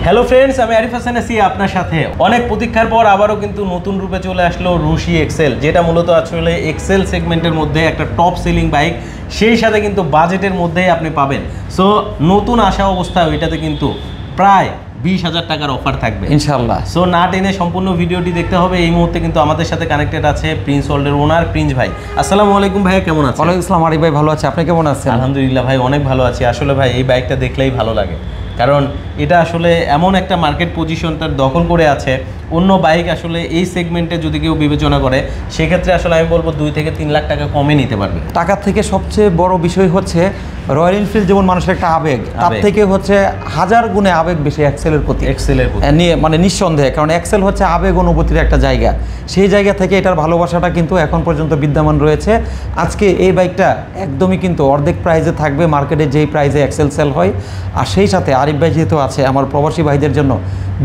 Hello friends, আমি আরিফ হাসান আছি আপনার সাথে। অনেক প্রতীক্ষার পর আবারও কিন্তু নতুন রূপে চলে আসলো রুশি এক্সেল, যেটা মূলত আসলে এক্সেল সেগমেন্টের মধ্যে একটা টপ সেলিং বাইক, সেই সাথে কিন্তু বাজেটের মধ্যেই আপনি পাবেন। সো নতুন আসা অবস্থায় ওইটাতে কিন্তু প্রায় 20,000 টাকার অফার থাকবে ইনশাআল্লাহ। সো না টেনে সম্পূর্ণ ভিডিওটি দেখতে হবে। এই মুহূর্তে কিন্তু আমাদের সাথে কানেক্টেড আছে প্রিন্স ওয়ার্ল্ডের ওনার প্রিন্স ভাই। আসসালামু আলাইকুম ভাই, কেমন আছেন? ওয়ালাইকুম আসসালাম আরিফ ভাই, ভালো আছি, আপনি কেমন আছেন? আলহামদুলিল্লাহ ভাই, অনেক ভালো আছি। আসলে ভাই এই বাইকটা দেখলেই ভালো লাগে, কারণ এটা আসলে এমন একটা মার্কেট পজিশনটার দখল করে আছে। অন্য বাইক আসলে এই সেগমেন্টে যদি কেউ বিবেচনা করে, সেক্ষেত্রে আসলে আমি বলবো 2 থেকে 3 লাখ টাকা কমে নিতে পারবে। টাকার থেকে সবচেয়ে বড় বিষয় হচ্ছে রয়্যাল এনফিল্ড যেমন মানুষের একটা আবেগ, তার থেকে হচ্ছে 1000 গুণে আবেগ বেশি এক্সেলের প্রতি নিয়ে, মানে নিঃসন্দেহে। কারণ এক্সেল হচ্ছে আবেগ অনুভূতির একটা জায়গা, সেই জায়গা থেকে এটার ভালোবাসাটা কিন্তু এখন পর্যন্ত বিদ্যমান রয়েছে। আজকে এই বাইকটা একদমই কিন্তু অর্ধেক প্রাইসে থাকবে মার্কেটে যেই প্রাইসে এক্সেল সেল হয়। আর সেই সাথে আরিফ ভাই যেহেতু আছে, আমার প্রবাসী ভাইদের জন্য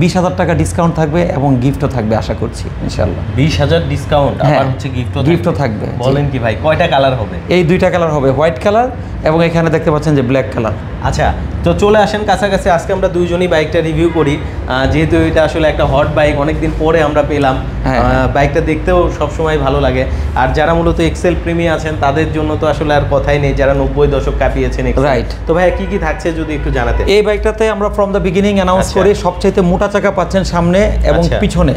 20,000 টাকা ডিসকাউন্ট থাকবে এবং গিফটও থাকবে আশা করছি ইনশাআল্লাহ। 20,000 ডিসকাউন্ট, আবার হচ্ছে গিফটও থাকবে। বলেন কি ভাই, কয়টা কালার হবে? এই 2টা কালার হবে, হোয়াইট কালার এবং এখানে দেখতে পাচ্ছেন যে ব্ল্যাক কালার। আচ্ছা, তো চলে আসেন কাছাকাছি। আজকে আমরা দুইজনই বাইকটা রিভিউ করি, যেহেতু এটা আসলে একটা হট বাইক, অনেকদিন পরে আমরা পেলাম। বাইকটা দেখতেও সবসময় ভালো লাগে। আর যারা মূলত এক্সেল প্রেমী আছেন তাদের জন্য তো আসলে আর কথাই নেই, যারা 90 দশক কাঁপিয়েছেন। রাইট। তো ভাই কি কি থাকছে যদি একটু জানাতে। এই বাইকটাতে আমরা ফ্রম দ্য বিগিনিং অ্যানাউন্স করি সবচাইতে মোটা চাকা পাচ্ছেন সামনে এবং পিছনে।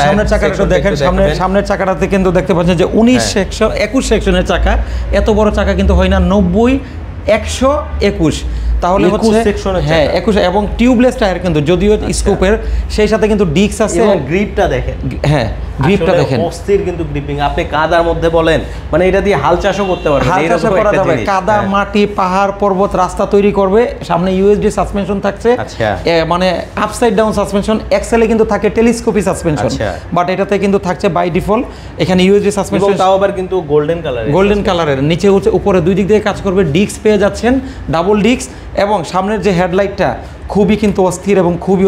সামনের চাকাটা দেখেন, সামনের চাকাটাতে কিন্তু দেখতে পাচ্ছেন যে 21 সেকশনের চাকা। এত বড় চাকা কিন্তু হয় না, 90, 121, তাহলে হচ্ছে 21 এবং টিউবলেস টায়ার কিন্তু, যদিও স্কুপের, সেই সাথে কিন্তু ডিস্ক আছে। গ্রিপটা দেখেন, হ্যাঁ গ্রিপটা দেখেন, অস্থির কিন্তু গ্রিপিং। আপনি কাদার মধ্যে বলেন, মানে এটা দিয়ে হাল চাষও করতে পারবেন, হাল চাষ করা যাবে। কাদা, মাটি, পাহাড়, পর্বত, রাস্তা তৈরি করবে। সামনে ইউএসডি সাসপেনশন থাকছে, মানে আপসাইড ডাউন সাসপেনশন। এক্সেলে কিন্তু থাকে টেলিস্কোপি সাসপেনশন, বাট এটাতে কিন্তু থাকছে বাই ডিফল্ট এখানে ইউএসডি সাসপেনশন। তাও আবার কিন্তু গোল্ডেন কালারের, নিচে উপরে দুই দিক দিয়ে কাজ করবে। ডিস্ক পেয়ে যাচ্ছেন, ডাবল ডিস্ক। এবং সামনের যে হেডলাইটটা খুবই কিন্তু অস্থির এবং খুবই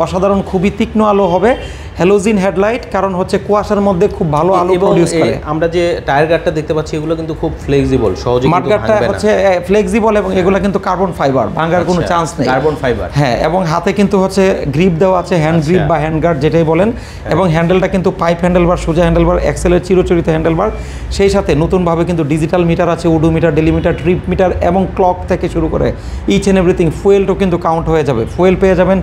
অসাধারণ, খুবই তীক্ষ্ণ আলো হবে, হ্যালোজিন হেডলাইট। কারণ হচ্ছে কুয়াশার মধ্যে খুব ভালো আলো প্রডিউস করে। আমরা যে টায়ার গার্ডটা দেখতে পাচ্ছি, এগুলো কিন্তু খুব ফ্লেক্সিবল, সহজে কিন্তু ভাঙবে না। মাডগার্ডটা হচ্ছে ফ্লেক্সিবল এবং এগুলো কিন্তু কার্বন ফাইবার, ভাঙার কোনো চান্স নেই। কার্বন ফাইবার, হ্যাঁ। এবং হাতে কিন্তু হচ্ছে গ্রিপ দেওয়া আছে, হ্যান্ড গ্রিপ বা হ্যান্ড গার্ড যেটাই বলেন। এবং হ্যান্ডেলটা কিন্তু পাইপ হ্যান্ডেলবার, সোজা হ্যান্ডেলবার, এক্সেলের চিরচরিত হ্যান্ডেলবার। সেই সাথে নতুনভাবে কিন্তু ডিজিটাল মিটার আছে, উডোমিটার, ডেলিমিটার, ট্রিপ মিটার এবং ক্লক থেকে শুরু করে ইচ অ্যান্ড এভরিথিং। ফুয়েলটাও কিন্তু কাউন্ট হয়ে যাবে। ফুয়েল পেয়ে যাবেন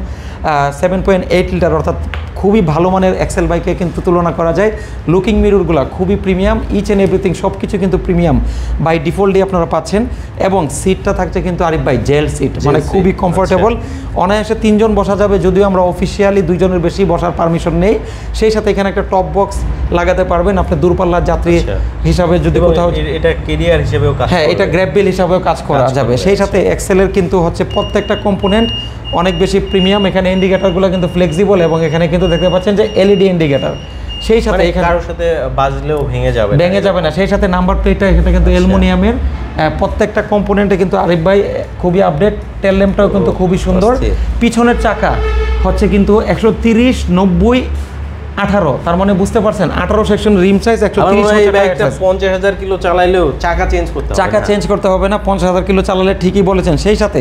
7.8 লিটার, অর্থাৎ খুবই ভালো মানের এক্সেল বাইকে কিন্তু তুলনা করা যায়। লুকিং মিররগুলো খুবই প্রিমিয়াম, ইচ অ্যান্ড এভরিথিং সব কিছু কিন্তু প্রিমিয়াম বাই ডিফল্টই আপনারা পাচ্ছেন। এবং সিটটা থাকছে কিন্তু আরিফ ভাই জেল সিট, মানে খুবই কমফোর্টেবল। অনায়াসে 3 জন বসা যাবে, যদিও আমরা অফিসিয়ালি 2 জনের বেশি বসার পারমিশন নেই। সেই সাথে এখানে একটা টপ বক্স লাগাতে পারবেন আপনি দূরপাল্লার যাত্রী হিসাবে, যদি কোথাও এটা ক্যারিয়ার হিসেবেও কাজ, হ্যাঁ এটা গ্র্যাব বিল হিসাবেও কাজ করা যাবে। সেই সাথে এক্সেলের কিন্তু হচ্ছে প্রত্যেকটা কম্পোনেন্ট অনেক বেশি প্রিমিয়াম। এখানে ইন্ডিকেটরগুলো কিন্তু ফ্লেক্সিবল এবং এখানে কিন্তু দেখতে পাচ্ছেন যে এলইডি ইন্ডিকেটর। সেই সাথে এখানে কারোর সাথে বাজলেও ভেঙে যাবে না। সেই সাথে নাম্বার প্লেটটা এটা কিন্তু অ্যালুমিনিয়ামের। প্রত্যেকটা কম্পোনেন্টে কিন্তু আরিফ ভাই খুবই আপডেট। টেল ল্যাম্পটাও কিন্তু খুবই সুন্দর। পিছনের চাকা হচ্ছে কিন্তু 130, 90, 18, তার মানে বুঝতে পারছেন 18 সেকশন রিম সাইজ। 50,000 কিলো চালাইলেও চাকা চেঞ্জ করতে হবে না। 50,000 কিলো চালালে ঠিকই বলেছেন। সেই সাথে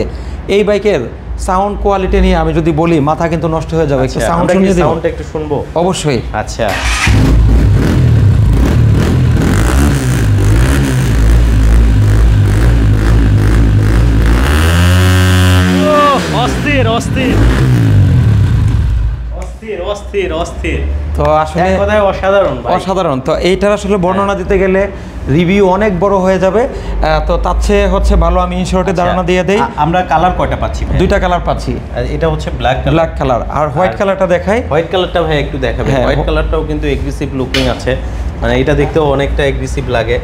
এই বাইকের সাউন্ড কোয়ালিটি নিয়ে আমি যদি বলি, মাথা কিন্তু নষ্ট হয়ে যাবে। একটু সাউন্ড শুনিয়ে দিই, সাউন্ডটা একটু শুনবো অবশ্যই। আচ্ছা, অস্থির অস্থির অস্থির অস্থির অস্থির। তো আসলে কথায় অসাধারণ। তো এইটার আসলে বর্ণনা দিতে গেলে রিভিউ অনেক বড় হয়ে যাবে। তো তার চেয়ে হচ্ছে ভালো আমি ইনশর্টে ধারণা দিয়ে দেই। আমরা কালার কয়টা পাচ্ছি? 2টা কালার পাচ্ছি। এটা হচ্ছে ব্ল্যাক কালার, আর হোয়াইট কালারটা দেখাই। হোয়াইট কালারটা ভাই একটু দেখাবেন? হোয়াইট কালারটাও কিন্তু এগ্রেসিভ লুকিং আছে, মানে এটা দেখতেও অনেকটা এগ্রেসিভ লাগে।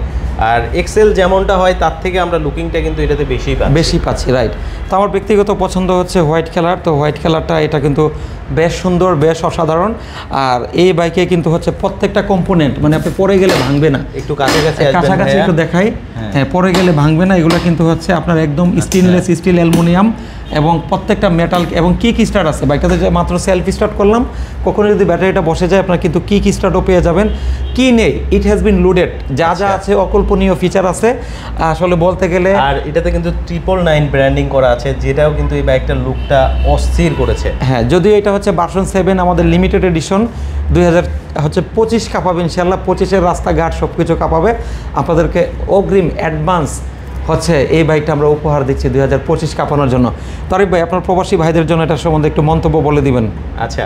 আর এক্সেল যেমনটা হয় তার থেকে আমরা লুকিংটা কিন্তু এটাতে বেশি পাচ্ছি। রাইট। তো আমার ব্যক্তিগত পছন্দ হচ্ছে হোয়াইট কালার। তো হোয়াইট কালারটা এটা কিন্তু বেশ সুন্দর, বেশ অসাধারণ। আর এই বাইকে কিন্তু হচ্ছে প্রত্যেকটা কম্পোনেন্ট মানে আপনি পরে গেলে ভাঙবে না। একটু কাছাকাছি একটু দেখাই, হ্যাঁ পরে গেলে ভাঙবে না। এগুলো কিন্তু হচ্ছে আপনার একদম স্টেনলেস স্টিল, অ্যালুমিনিয়াম এবং প্রত্যেকটা মেটাল এবং কিক স্টার্ট আছে। বাইকটাতে যে মাত্র সেলফ স্টার্ট করলাম, কখনো যদি ব্যাটারিটা বসে যায় আপনার কিন্তু কিক স্টার্টও পেয়ে যাবেন। কি নেই, ইট হ্যাজ বিন লোডেড, যা যা আছে অকল্পনীয় ফিচার আছে আসলে বলতে গেলে। আর এটাতে কিন্তু 999 ব্র্যান্ডিং করা আছে, যেটাও কিন্তু এই বাইকটার লুকটা অস্থির করেছে। হ্যাঁ, যদিও এটা হচ্ছে ভার্সন 7 আমাদের লিমিটেড এডিশন, 2025 কাঁপাবে ইনশাল্লাহ। 25-এর রাস্তাঘাট সব কিছু কাঁপাবে। আপনাদেরকে অগ্রিম অ্যাডভান্স হচ্ছে এই বাইকটা আমরা উপহার দিচ্ছি 2025 কাঁপানোর জন্য। তারিক ভাই, আপনার প্রবাসী ভাইদের জন্য এটার সম্বন্ধে একটু মন্তব্য বলে দিবেন। আচ্ছা,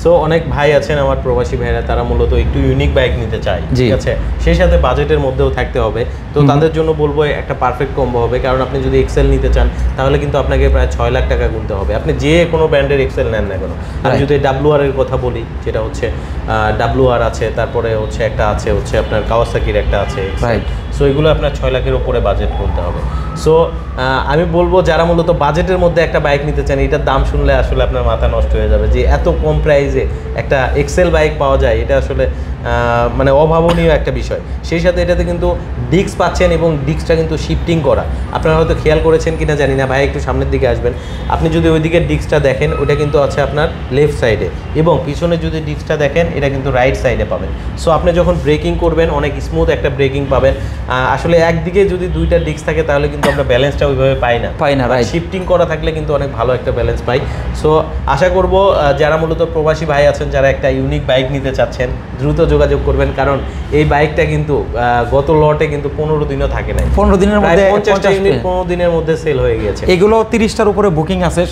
সো অনেক ভাই আছেন আমার প্রবাসী ভাইরা, তারা মূলত একটু ইউনিক বাইক নিতে চায়, ঠিক আছে, সেই সাথে বাজেটের মধ্যেও থাকতে হবে। তো তাদের জন্য বলবো একটা পারফেক্ট কম্বো হবে। কারণ আপনি যদি এক্সেল নিতে চান তাহলে কিন্তু আপনাকে প্রায় 6 লাখ টাকা গুনতে হবে, আপনি যে কোনো ব্র্যান্ডের এক্সেল নেন না কেন। আমি যদি WR এর কথা বলি, যেটা হচ্ছে WR আছে, তারপরে হচ্ছে একটা আছে হচ্ছে আপনার কাওয়াসাকির একটা আছে, সো এগুলো আপনার 6 লাখের উপরে বাজেট করতে হবে। সো আমি বলবো যারা মূলত বাজেটের মধ্যে একটা বাইক নিতে চান, এটার দাম শুনলে আসলে আপনার মাথা নষ্ট হয়ে যাবে যে এত কম প্রাইসে একটা এক্সেল বাইক পাওয়া যায়, এটা আসলে মানে অভাবনীয় একটা বিষয়। সেই সাথে এটাতে কিন্তু ডিস্ক পাচ্ছেন এবং ডিস্কটা কিন্তু শিফটিং করা। আপনারা হয়তো খেয়াল করেছেন কিনা জানি না, ভাই একটু সামনের দিকে আসবেন। আপনি যদি ওই দিকের ডিস্কটা দেখেন, ওটা কিন্তু আছে আপনার লেফট সাইডে, এবং পিছনে যদি ডিস্কটা দেখেন এটা কিন্তু রাইট সাইডে পাবেন। সো আপনি যখন ব্রেকিং করবেন অনেক স্মুথ একটা ব্রেকিং পাবেন। আসলে একদিকে যদি দুইটা ডিস্ক থাকে তাহলে কিন্তু আমরা ব্যালেন্সটা ওইভাবে পাই না। শিফটিং করা থাকলে কিন্তু অনেক ভালো একটা ব্যালেন্স পাই। সো আশা করব যারা মূলত প্রবাসী ভাই আছেন, যারা একটা ইউনিক বাইক নিতে চাচ্ছেন, দ্রুত যোগাযোগ করবেন। কারণ এই বাইকটা কিন্তু গত লটে কিন্তু 15 দিনও থাকে নাই, 15 দিনের মধ্যে 50টা ইউনিট 15 দিনের মধ্যে সেল হয়ে গেছে। এগুলো 30টার উপরে বুকিং আছে।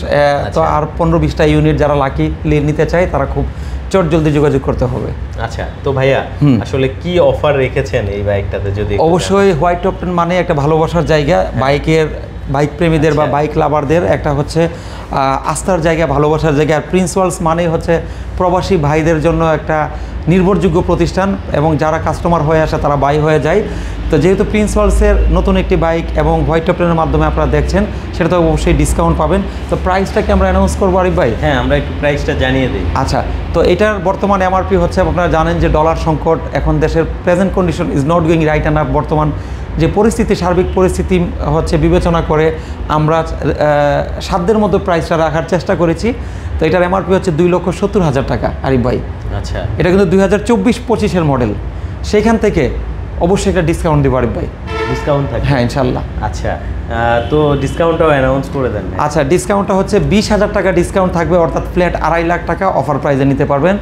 তো আর 15-20টা ইউনিট যারা লাকি নিতে চায় তারা খুব জলদি যোগাযোগ করতে হবে। আচ্ছা, তো ভাইয়া আসলে কি অফার রেখেছেন এই বাইকটাতে? যদি অবশ্যই হোয়াইট টপ 10 মানে একটা ভালোবাসার জায়গা, বাইক প্রেমীদের বা বাইক লাভারদের একটা হচ্ছে আস্থার জায়গা, ভালোবাসার জায়গা। আর প্রিন্স ওয়ার্ল্ডস মানে হচ্ছে প্রবাসী ভাইদের জন্য একটা নির্ভরযোগ্য প্রতিষ্ঠান, এবং যারা কাস্টমার হয়ে আসে তারা বাই হয়ে যায়। তো যেহেতু প্রিন্স ওয়ার্ল্ডসের নতুন একটি বাইক এবং হোয়াইট টপ 10-এর মাধ্যমে আপনারা দেখছেন, সেটা তো অবশ্যই ডিসকাউন্ট পাবেন। তো প্রাইসটা কি আমরা অ্যানাউন্স করবো আরিফ ভাই? হ্যাঁ, আমরা একটু প্রাইসটা জানিয়ে দিই। আচ্ছা, তো এটার বর্তমান এমআরপি হচ্ছে, আপনারা জানেন যে ডলার সংকট এখন দেশের present condition is not going right and up. বর্তমান যে পরিস্থিতি, সার্বিক পরিস্থিতি হচ্ছে বিবেচনা করে আমরা সাধ্যের মধ্যে প্রাইসটা রাখার চেষ্টা করেছি। তো এটার এমআরপি হচ্ছে 2,70,000 টাকা আরিফ ভাই। আচ্ছা, এটা কিন্তু 2024-25-এর মডেল, সেইখান থেকে অবশ্যই একটা ডিসকাউন্ট দিব আরিফ ভাই। ডিসকাউন্ট থাকবে? হ্যাঁ, ইনশাল্লাহ। আচ্ছা, তো ডিসকাউন্টটাও অ্যানাউন্স করে দেন। আচ্ছা, ডিসকাউন্টটা হচ্ছে 20,000 টাকা ডিসকাউন্ট থাকবে, অর্থাৎ ফ্ল্যাট 2.5 লাখ টাকা অফার প্রাইজে নিতে পারবেন।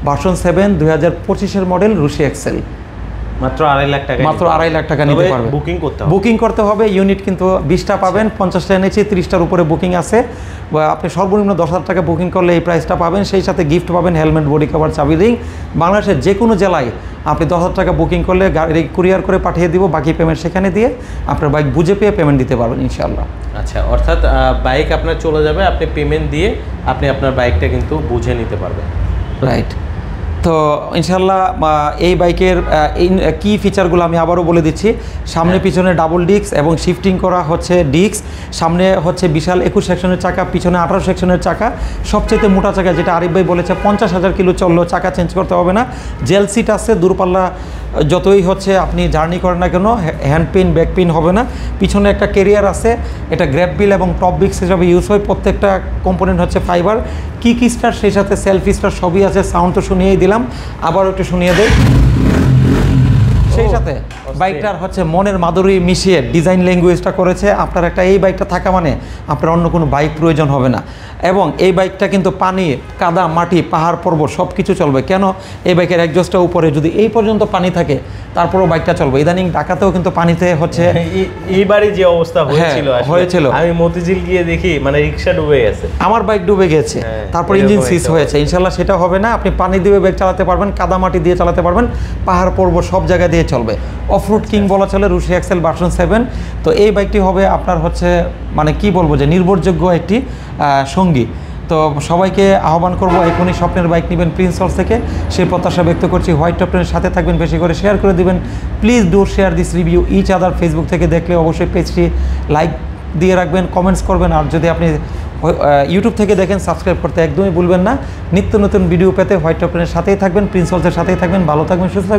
ভার্সন 7 2025-এর মডেল রুশি এক্সেল, মাত্র 2.5 লাখ টাকা, মাত্র 2.5 লাখ টাকা নিতে পারবেন। বুকিং করতে হবে। ইউনিট কিন্তু 20টা পাবেন, 50টা এনেছি, 30টার উপরে বুকিং আছে। আপনি সর্বনিম্ন 10,000 টাকা বুকিং করলে এই প্রাইসটা পাবেন। সেই সাথে গিফট পাবেন হেলমেট, বডি কভার, চাবি রিং। বাংলাদেশের যে কোনো জেলায় আপনি 10,000 টাকা বুকিং করলে গাড়ি কুরিয়ার করে পাঠিয়ে দিব, বাকি পেমেন্ট সেখানে দিয়ে আপনার বাইক বুঝে পেয়ে পেমেন্ট দিতে পারবেন ইনশাআল্লাহ। আচ্ছা, অর্থাৎ বাইক আপনার চলে যাবে, আপনি পেমেন্ট দিয়ে আপনি আপনার বাইকটা কিন্তু বুঝে নিতে পারবেন। রাইট। তো ইনশাল্লাহ এই বাইকের কি ফিচারগুলো আমি আবারও বলে দিচ্ছি। সামনে পিছনে ডাবল ডিস্ক এবং শিফটিং করা হচ্ছে ডিস্ক। সামনে হচ্ছে বিশাল 21 সেকশনের চাকা, পিছনে 18 সেকশনের চাকা, সবচেয়ে মোটা চাকা, যেটা আরিফ ভাই বলেছে 50,000 কিলো চললেও চাকা চেঞ্জ করতে হবে না। জেল সিট আছে, দূরপাল্লা যতই হচ্ছে আপনি জার্নি করেন না কেন হ্যান্ড পেইন, ব্যাক পেইন হবে না। পিছনে একটা ক্যারিয়ার আছে, এটা গ্র্যাব বিল এবং টপ বিক্স হিসাবে ইউজ হয়। প্রত্যেকটা কম্পোনেন্ট হচ্ছে ফাইবার। কিক স্টার্ট, সেই সাথে সেলফি স্টার্ট সবই আছে। সাউন্ড তো শুনিয়েই দিলাম, আবারও একটু শুনিয়ে দেয়। সেই সাথে বাইকটার হচ্ছে মনের মাধুরী মিশিয়ে ডিজাইন ল্যাঙ্গুয়েজটা করেছে। আপনার একটা এই বাইকটা থাকা মানে আপনার অন্য কোনো বাইক প্রয়োজন হবে না। এবং এই বাইকটা কিন্তু পানি, কাদা, মাটি, পাহাড়, পর্বত সব কিছু চলবে। কেন, এই বাইকের একজস্টটা উপরে যদি এই পর্যন্ত পানি থাকে তারপরেও বাইকটা চলবে। ইদানিং ঢাকাতেও কিন্তু পানিতে হচ্ছে এইবারই যে অবস্থা হয়েছিল, আমি মতিঝিল গিয়ে দেখি মানে রিক্সা ডুবে গেছে, আমার বাইক ডুবে গেছে, তারপর ইঞ্জিন সিজ হয়েছে। ইনশাল্লাহ সেটা হবে না। আপনি পানি দিয়ে বাইক চালাতে পারবেন, কাদা মাটি দিয়ে চালাতে পারবেন, পাহাড় পর্বত সব জায়গা দিয়ে চলবে। অফরোড কিং বলা চলে রুশি এক্সেল ভার্সন 7। তো এই বাইকটি হবে আপনার হচ্ছে মানে কি বলবো যে নির্ভরযোগ্য একটি সঙ্গী। তো সবাইকে আহ্বান করবো এখনই স্বপ্নের বাইক নেবেন প্রিন্স ওয়ার্ল্ডস থেকে, সেই প্রত্যাশা ব্যক্ত করছি। হোয়াইট টপ 10-এর সাথে থাকবেন, বেশি করে শেয়ার করে দিবেন। Please do share this review each other. Facebook থেকে দেখলে অবশ্যই পেজটি লাইক দিয়ে রাখবেন, কমেন্টস করবেন। আর যদি আপনি ইউটিউব থেকে দেখেন সাবস্ক্রাইব করতে একদমই ভুলবেন না। নিত্য নতুন ভিডিও পেতে হোয়াইট টপ টেনের সাথেই থাকবেন, প্রিন্স হলসের সাথেই থাকবেন। ভালো থাকবেন, সুস্থ থাকবেন।